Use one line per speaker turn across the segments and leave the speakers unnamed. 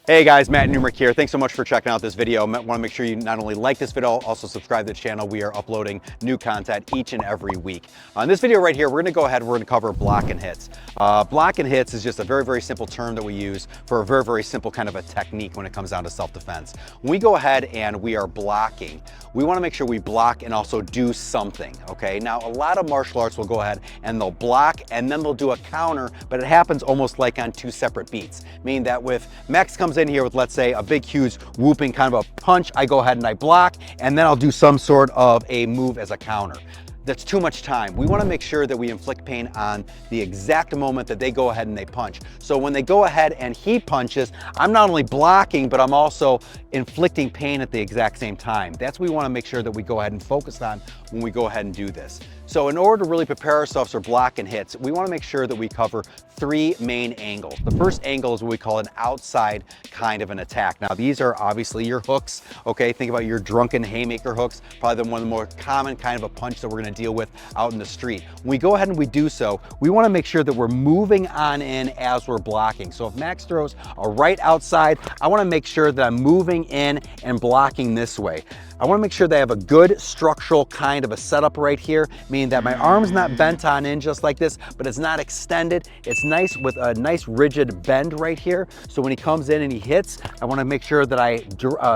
Hey guys, Matt Numrich here. Thanks so much for checking out this video. I want to make sure you not only like this video, also subscribe to the channel. We are uploading new content each and every week. On this video right here, we're going to go ahead and we're going to cover block and hits. Block and hits is just a very simple term that we use for a very simple kind of a technique when it comes down to self-defense. When we go ahead and we are blocking, we want to make sure we block and also do something, okay? Now, a lot of martial arts will go ahead and they'll block and then they'll do a counter, but it happens almost like on two separate beats, meaning that with Max comes in here with, let's say, a big, huge whooping kind of a punch, I go ahead and I block, and then I'll do some sort of a move as a counter. That's too much time. We want to make sure that we inflict pain on the exact moment that they go ahead and they punch. So when they go ahead and he punches, I'm not only blocking, but I'm also inflicting pain at the exact same time. That's what we want to make sure that we go ahead and focus on when we go ahead and do this. So in order to really prepare ourselves for block and hits, we want to make sure that we cover three main angles. The first angle is what we call an outside kind of an attack. Now these are obviously your hooks, okay? Think about your drunken haymaker hooks, probably one of the more common kind of a punch that we're going to deal with out in the street. When we go ahead and we do so, we want to make sure that we're moving on in as we're blocking. So if Max throws a right outside, I want to make sure that I'm moving in and blocking this way. I want to make sure that I have a good structural kind of a setup right here, meaning that my arm's not bent on in just like this, but it's not extended. It's nice with a nice rigid bend right here. So when he comes in and he hits, I want to make sure that I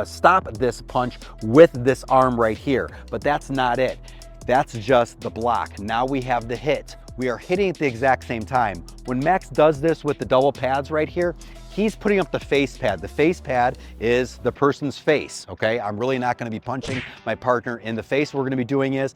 stop this punch with this arm right here. But that's not it. That's just the block. Now we have the hit. We are hitting at the exact same time. When Max does this with the double pads right here, he's putting up the face pad. The face pad is the person's face, okay? I'm really not gonna be punching my partner in the face. What we're gonna be doing is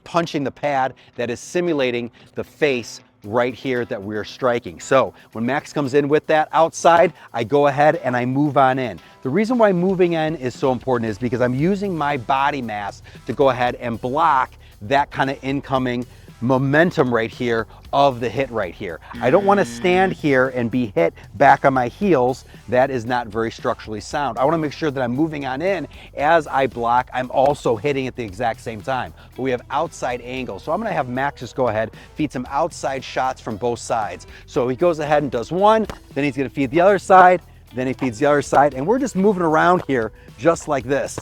punching the pad that is simulating the face right here that we're striking. So when Max comes in with that outside, I go ahead and I move on in. The reason why moving in is so important is because I'm using my body mass to go ahead and block that kind of incoming momentum right here of the hit right here. I don't want to stand here and be hit back on my heels. That is not very structurally sound. I want to make sure that I'm moving on in as I block. I'm also hitting at the exact same time. But we have outside angles. So I'm going to have Max just go ahead, feed some outside shots from both sides. So he goes ahead and does one, then he's going to feed the other side, then he feeds the other side, and we're just moving around here just like this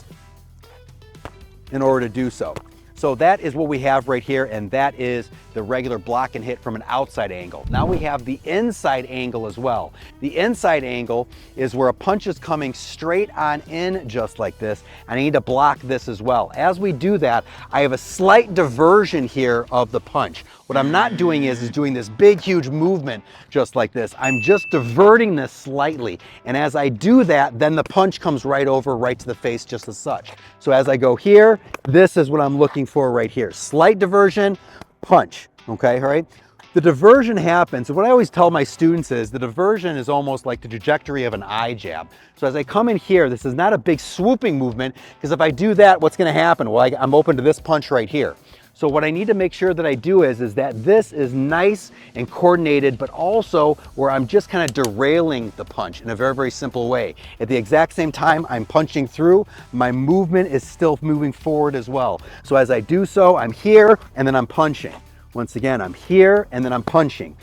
in order to do so. So that is what we have right here, and that is the regular block and hit from an outside angle. Now we have the inside angle as well. The inside angle is where a punch is coming straight on in just like this, and I need to block this as well. As we do that, I have a slight diversion here of the punch. What I'm not doing is doing this big, huge movement just like this. I'm just diverting this slightly, and as I do that, then the punch comes right over, right to the face just as such. So as I go here, this is what I'm looking for right here. Slight diversion, punch, okay, all right? The diversion happens, and what I always tell my students is the diversion is almost like the trajectory of an eye jab. So as I come in here, this is not a big swooping movement, because if I do that, what's gonna happen? Well, I'm open to this punch right here. So what I need to make sure that I do is that this is nice and coordinated, but also where I'm just kind of derailing the punch in a very simple way. At the exact same time I'm punching through, my movement is still moving forward as well. So as I do so, I'm here and then I'm punching. Once again, I'm here and then I'm punching.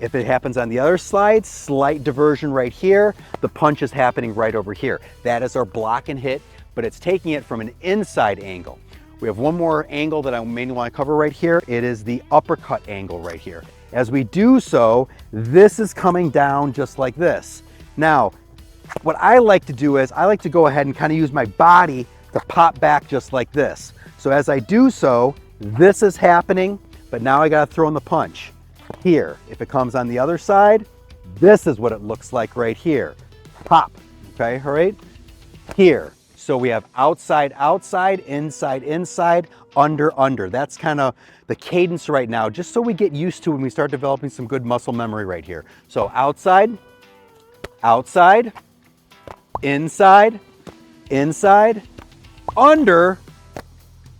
If it happens on the other side, slight diversion right here, the punch is happening right over here. That is our block and hit, but it's taking it from an inside angle. We have one more angle that I mainly want to cover right here. It is the uppercut angle right here. As we do so, this is coming down just like this. Now, what I like to do is I like to go ahead and kind of use my body to pop back just like this. So as I do so, this is happening, but now I got to throw in the punch here. If it comes on the other side, this is what it looks like right here. Pop, okay, all right? Here. So we have outside, outside, inside, inside, under, under. That's kind of the cadence right now, just so we get used to when we start developing some good muscle memory right here. So outside, outside, inside, inside, under,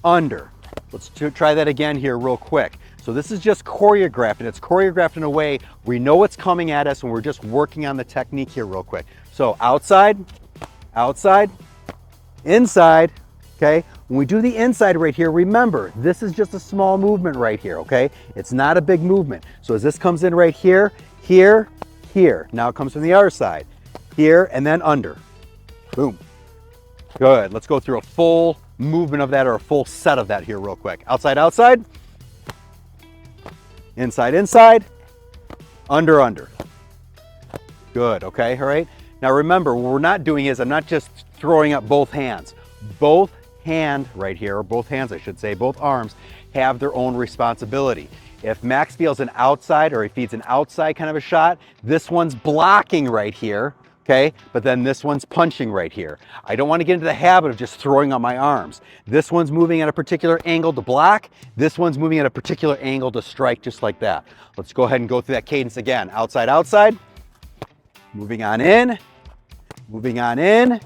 under. Let's try that again here real quick. So this is just choreographed, and it's choreographed in a way we know what's coming at us, and we're just working on the technique here real quick. So outside, outside, inside, okay? When we do the inside right here, remember, this is just a small movement right here, okay? It's not a big movement. So as this comes in right here, here, here. Now it comes from the other side. here, and then under. Boom. Good. Let's go through a full movement of that, or a full set of that here real quick. Outside, outside. Inside, inside. Under, under. Good. Okay. All right. Now remember, what we're not doing is I'm not just throwing up both hands. Both hand right here, or both hands I should say, both arms have their own responsibility. If Max feels an outside, or he feeds an outside kind of a shot, this one's blocking right here, okay? But then this one's punching right here. I don't want to get into the habit of just throwing up my arms. This one's moving at a particular angle to block. This one's moving at a particular angle to strike, just like that. Let's go ahead and go through that cadence again. Outside, outside. Moving on in. Moving on in.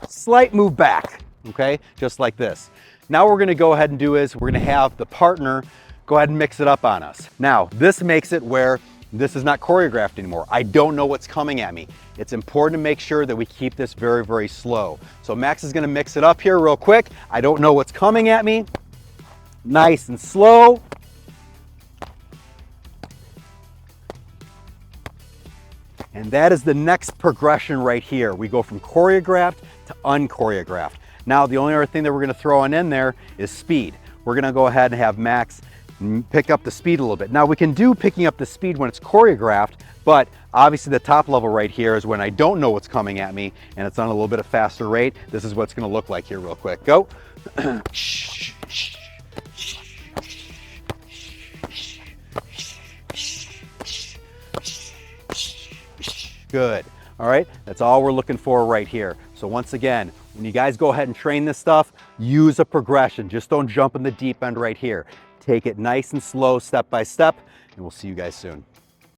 Slight move back, okay? Just like this. Now what we're gonna go ahead and do is we're gonna have the partner go ahead and mix it up on us. Now, this makes it where this is not choreographed anymore. I don't know what's coming at me. It's important to make sure that we keep this very, very slow. So Max is gonna mix it up here real quick. I don't know what's coming at me. Nice and slow. And that is the next progression right here. We go from choreographed to unchoreographed. Now, the only other thing that we're gonna throw in there is speed. We're gonna go ahead and have Max pick up the speed a little bit. Now, we can do picking up the speed when it's choreographed, but obviously the top level right here is when I don't know what's coming at me and it's on a little bit of faster rate. This is what it's gonna look like here real quick. Go. Good. All right, that's all we're looking for right here. So once again, when you guys go ahead and train this stuff, use a progression. Just don't jump in the deep end right here. Take it nice and slow, step by step, and we'll see you guys soon.